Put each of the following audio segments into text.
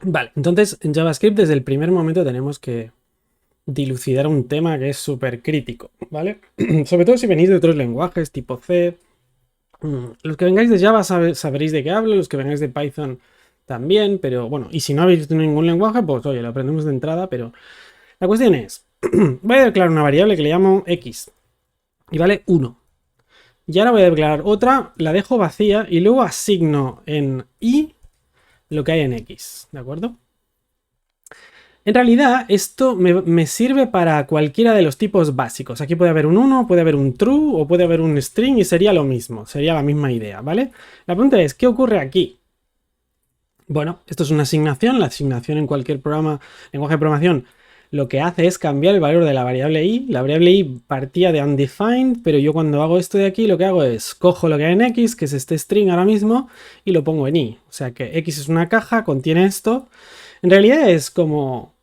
Vale, entonces en JavaScript desde el primer momento tenemos que dilucidar un tema que es súper crítico, ¿vale? Sobre todo si venís de otros lenguajes tipo C. Los que vengáis de Java sabréis de qué hablo, los que vengáis de Python también, pero bueno, y si no habéis visto ningún lenguaje, pues oye, lo aprendemos de entrada, pero la cuestión es, voy a declarar una variable que le llamo x y vale 1. Y ahora voy a declarar otra, la dejo vacía y luego asigno en y lo que hay en x, ¿de acuerdo? En realidad, esto me sirve para cualquiera de los tipos básicos. Aquí puede haber un 1, puede haber un true o puede haber un string y sería lo mismo, sería la misma idea, ¿vale? La pregunta es, ¿qué ocurre aquí? Bueno, esto es una asignación, la asignación en cualquier programa, lenguaje de programación, lo que hace es cambiar el valor de la variable i. La variable i partía de undefined, pero yo cuando hago esto de aquí lo que hago es cojo lo que hay en x, que es este string ahora mismo, y lo pongo en i. O sea que x es una caja, contiene esto. En realidad es como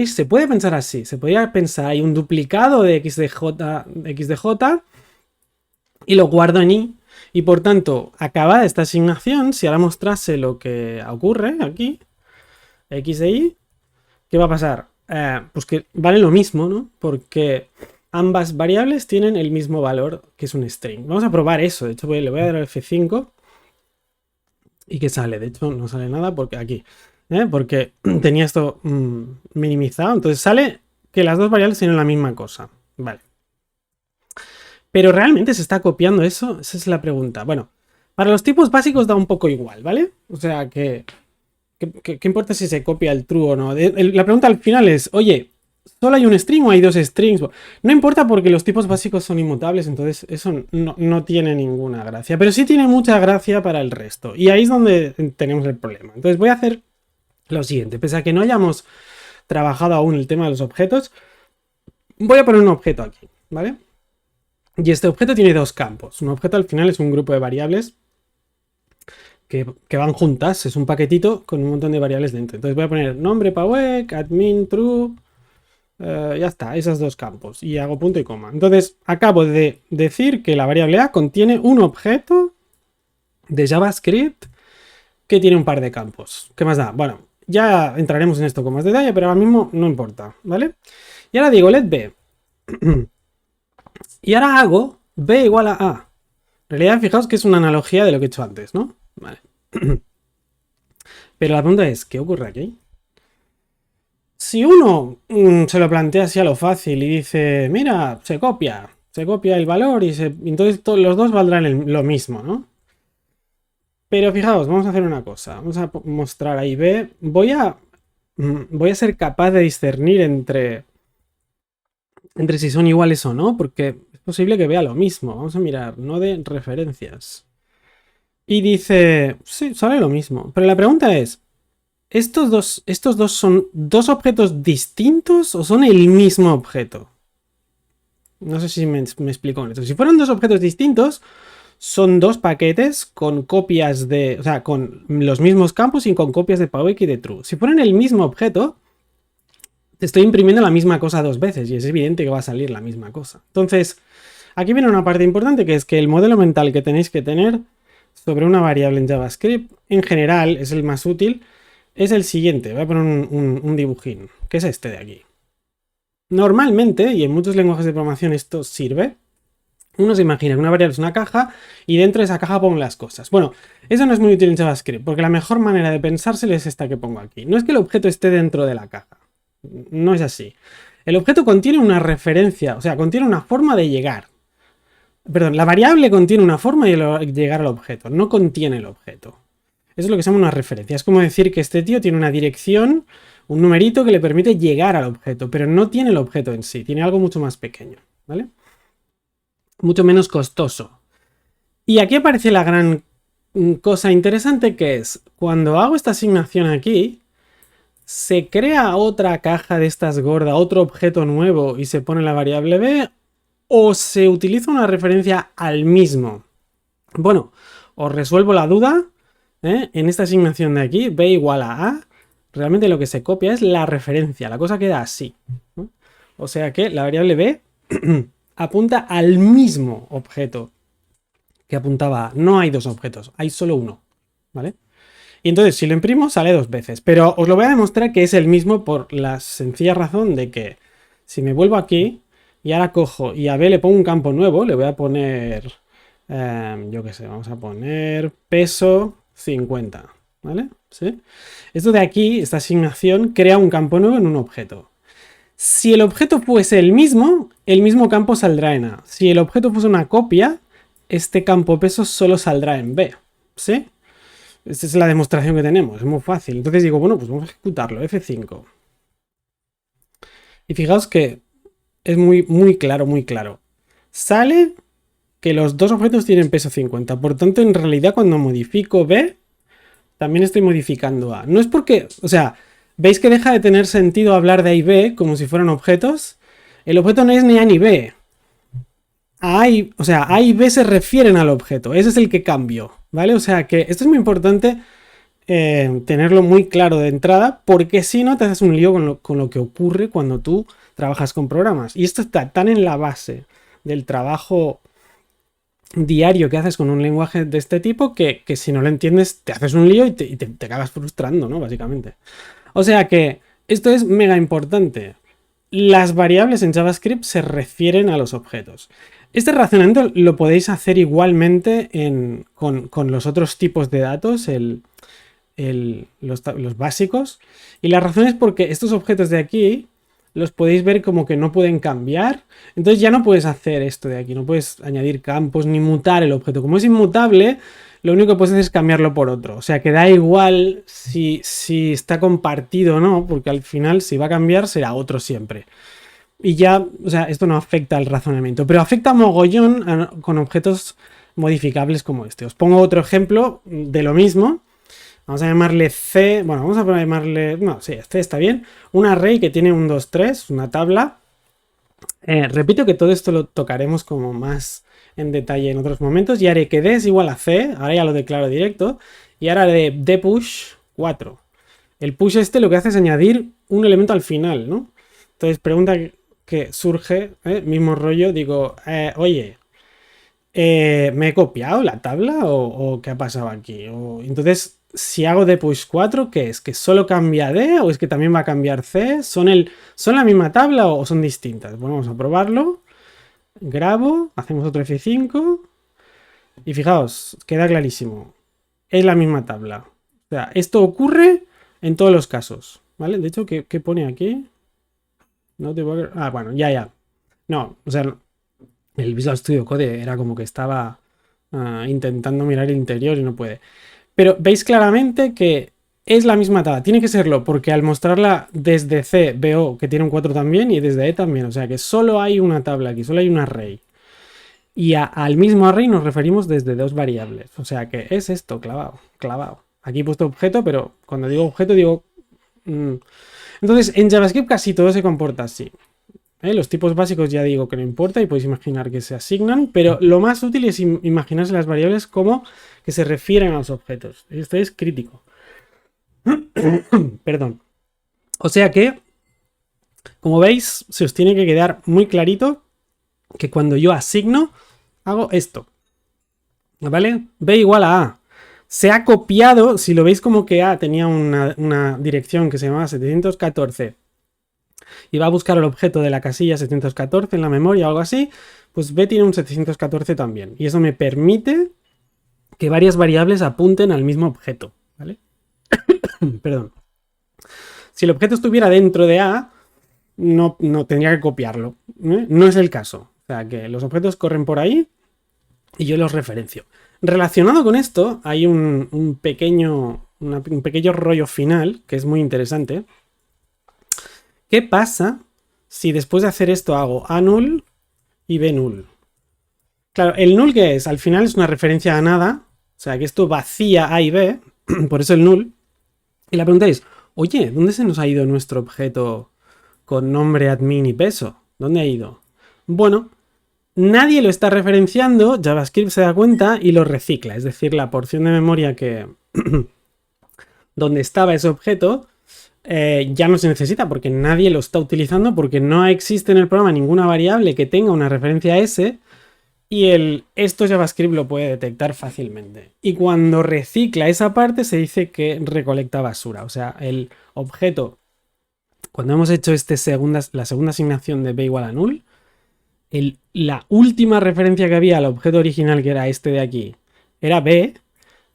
se puede pensar así, se podría pensar, hay un duplicado de x de j y lo guardo en i. Y por tanto, acabada esta asignación, si ahora mostrase lo que ocurre aquí, x de y, ¿qué va a pasar? Pues que vale lo mismo, ¿no? Porque ambas variables tienen el mismo valor, que es un string. Vamos a probar eso. De hecho, le voy a dar al F5 y que sale. De hecho, no sale nada porque aquí. Porque tenía esto minimizado. Entonces sale que las dos variables tienen la misma cosa. Vale. Pero realmente se está copiando eso. Esa es la pregunta. Bueno, para los tipos básicos da un poco igual, ¿vale? O sea que. ¿Qué importa si se copia el true o no? La pregunta al final es, oye, ¿solo hay un string o hay dos strings? No importa porque los tipos básicos son inmutables, entonces eso no tiene ninguna gracia. Pero sí tiene mucha gracia para el resto. Y ahí es donde tenemos el problema. Entonces voy a hacer lo siguiente. Pese a que no hayamos trabajado aún el tema de los objetos, voy a poner un objeto aquí, ¿vale? Y este objeto tiene dos campos. Un objeto al final es un grupo de variables que van juntas, es un paquetito con un montón de variables dentro. Entonces voy a poner nombre pawek, admin true, ya está, esos dos campos. Y hago punto y coma. Entonces acabo de decir que la variable a contiene un objeto de JavaScript que tiene un par de campos. ¿Qué más da? Bueno, ya entraremos en esto con más detalle, pero ahora mismo no importa, ¿vale? Y ahora digo let b. Y ahora hago b igual a a. En realidad, fijaos que es una analogía de lo que he hecho antes, ¿no? Vale. Pero la pregunta es, ¿qué ocurre aquí? Si uno se lo plantea así a lo fácil y dice, mira, se copia el valor y entonces los dos valdrán lo mismo, ¿no? Pero fijaos, vamos a hacer una cosa, vamos a mostrar ahí B, voy a ser capaz de discernir entre si son iguales o no, porque es posible que vea lo mismo. Vamos a mirar, no de referencias. Y dice, sí, sale lo mismo. Pero la pregunta es, ¿estos dos son dos objetos distintos o son el mismo objeto? No sé si me explico con esto. Si fueran dos objetos distintos, son dos paquetes con copias de. O sea, con los mismos campos y con copias de Pawek y de True. Si fueran el mismo objeto, te estoy imprimiendo la misma cosa dos veces y es evidente que va a salir la misma cosa. Entonces, aquí viene una parte importante que es que el modelo mental que tenéis que tener sobre una variable en JavaScript, en general, es el más útil, es el siguiente. Voy a poner un dibujín, que es este de aquí. Normalmente, y en muchos lenguajes de programación esto sirve, uno se imagina que una variable es una caja y dentro de esa caja pongo las cosas. Bueno, eso no es muy útil en JavaScript, porque la mejor manera de pensárselo es esta que pongo aquí. No es que el objeto esté dentro de la caja. No es así. El objeto contiene una referencia, o sea, contiene una forma de llegar. Perdón, la variable contiene una forma de llegar al objeto, no contiene el objeto. Eso es lo que se llama una referencia. Es como decir que este tío tiene una dirección, un numerito que le permite llegar al objeto, pero no tiene el objeto en sí, tiene algo mucho más pequeño, ¿vale? Mucho menos costoso. Y aquí aparece la gran cosa interesante que es, cuando hago esta asignación aquí, se crea otra caja de estas gorda, otro objeto nuevo y se pone la variable b, o se utiliza una referencia al mismo. Bueno, os resuelvo la duda, en esta asignación de aquí, b igual a a, realmente lo que se copia es la referencia, la cosa queda así, ¿no? O sea que la variable b apunta al mismo objeto que apuntaba a. No hay dos objetos, hay solo uno, ¿vale? Y entonces si lo imprimo sale 2 veces. Pero os lo voy a demostrar que es el mismo por la sencilla razón de que si me vuelvo aquí y ahora cojo y a B le pongo un campo nuevo, le voy a poner, yo qué sé, vamos a poner peso 50, ¿vale? ¿Sí? Esto de aquí, esta asignación, crea un campo nuevo en un objeto. Si el objeto fuese el mismo campo saldrá en A. Si el objeto fuese una copia, este campo peso solo saldrá en B. ¿Sí? Esta es la demostración que tenemos, es muy fácil. Entonces digo, bueno, pues vamos a ejecutarlo, F5. Y fijaos que es muy claro, muy claro. Sale que los dos objetos tienen peso 50. Por tanto, en realidad, cuando modifico B, también estoy modificando A. No es porque, o sea, ¿veis que deja de tener sentido hablar de A y B como si fueran objetos? El objeto no es ni A ni B. A y B se refieren al objeto. Ese es el que cambio, ¿vale? O sea que esto es muy importante tenerlo muy claro de entrada, porque si no te haces un lío con lo que ocurre cuando tú trabajas con programas. Y esto está tan en la base del trabajo diario que haces con un lenguaje de este tipo que si no lo entiendes te haces un lío y te acabas frustrando, ¿no? Básicamente. O sea que esto es mega importante. Las variables en JavaScript se refieren a los objetos. Este razonamiento lo podéis hacer igualmente con los otros tipos de datos, los básicos. Y la razón es porque estos objetos de aquí los podéis ver como que no pueden cambiar. Entonces ya no puedes hacer esto de aquí, no puedes añadir campos ni mutar el objeto. Como es inmutable, lo único que puedes hacer es cambiarlo por otro. O sea que da igual si está compartido o no, porque al final si va a cambiar será otro siempre. Y ya, o sea, esto no afecta al razonamiento, pero afecta mogollón con objetos modificables como este. Os pongo otro ejemplo de lo mismo. Vamos a llamarle C, bueno, vamos a llamarle, no, sí, C está bien. Un array que tiene un 2, 3, una tabla. Repito que todo esto lo tocaremos como más en detalle en otros momentos. Y haré que D es igual a C, ahora ya lo declaro directo. Y ahora haré dpush 4. El push este lo que hace es añadir un elemento al final, ¿no? Entonces pregunta que surge, mismo rollo, digo, oye, ¿me he copiado la tabla o qué ha pasado aquí? Entonces, si hago dpush 4, ¿qué es? ¿Que solo cambia D o es que también va a cambiar C? ¿Son la misma tabla o son distintas? Bueno, vamos a probarlo. Grabo, hacemos otro F5 y fijaos, queda clarísimo. Es la misma tabla. O sea, esto ocurre en todos los casos, ¿vale? De hecho, ¿qué pone aquí? No te voy a... Ah, bueno, ya. No, o sea, el Visual Studio Code era como que estaba intentando mirar el interior y no puede. Pero veis claramente que es la misma tabla. Tiene que serlo porque al mostrarla desde C veo que tiene un 4 también y desde E también. O sea que solo hay una tabla aquí, solo hay un array. Y al mismo array nos referimos desde dos variables. O sea que es esto, clavado. Aquí he puesto objeto, pero cuando digo objeto digo... Entonces en JavaScript casi todo se comporta así. Los tipos básicos ya digo que no importa y podéis imaginar que se asignan, pero lo más útil es imaginarse las variables como que se refieren a los objetos. Esto es crítico. Perdón. O sea que, como veis, se os tiene que quedar muy clarito que cuando yo asigno, hago esto. ¿Vale? B igual a A. Se ha copiado, si lo veis como que A tenía una dirección que se llamaba 714 y va a buscar el objeto de la casilla 714 en la memoria o algo así, pues B tiene un 714 también. Y eso me permite que varias variables apunten al mismo objeto, ¿vale? Perdón. Si el objeto estuviera dentro de A, no tendría que copiarlo. No es el caso. O sea, que los objetos corren por ahí y yo los referencio. Relacionado con esto, hay un pequeño rollo final que es muy interesante. ¿Qué pasa si después de hacer esto hago A null y B null? Claro, el null ¿qué es? Al final es una referencia a nada. O sea, que esto vacía A y B, por eso el null. Y la pregunta es, oye, ¿dónde se nos ha ido nuestro objeto con nombre, admin y peso? ¿Dónde ha ido? Bueno, nadie lo está referenciando, JavaScript se da cuenta y lo recicla. Es decir, la porción de memoria que donde estaba ese objeto ya no se necesita porque nadie lo está utilizando porque no existe en el programa ninguna variable que tenga una referencia a ese Y esto JavaScript lo puede detectar fácilmente. Y cuando recicla esa parte se dice que recolecta basura. O sea, el objeto, cuando hemos hecho la segunda asignación de b igual a null, la última referencia que había al objeto original, que era este de aquí, era b.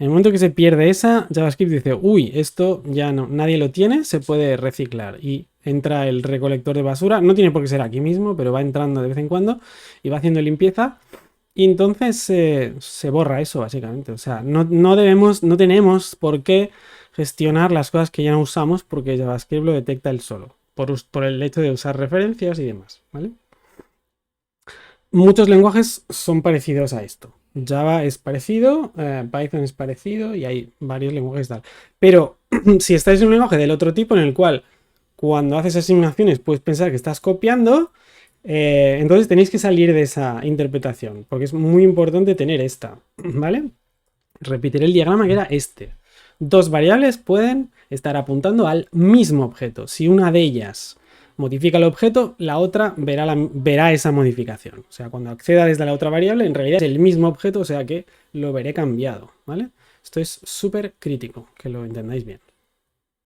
En el momento que se pierde esa, JavaScript dice, uy, esto ya no, nadie lo tiene, se puede reciclar. Y entra el recolector de basura, no tiene por qué ser aquí mismo, pero va entrando de vez en cuando y va haciendo limpieza. Y entonces se borra eso, básicamente. O sea, no tenemos por qué gestionar las cosas que ya no usamos porque JavaScript lo detecta él solo, por el hecho de usar referencias y demás, ¿vale? Muchos lenguajes son parecidos a esto. Java es parecido, Python es parecido y hay varios lenguajes tal. Pero si estáis en un lenguaje del otro tipo en el cual cuando haces asignaciones puedes pensar que estás copiando, entonces tenéis que salir de esa interpretación, porque es muy importante tener esta, ¿vale? Repetiré el diagrama que era este. Dos variables pueden estar apuntando al mismo objeto. Si una de ellas modifica el objeto, la otra verá esa modificación. O sea, cuando acceda desde la otra variable, en realidad es el mismo objeto, o sea que lo veré cambiado, ¿vale? Esto es súper crítico, que lo entendáis bien.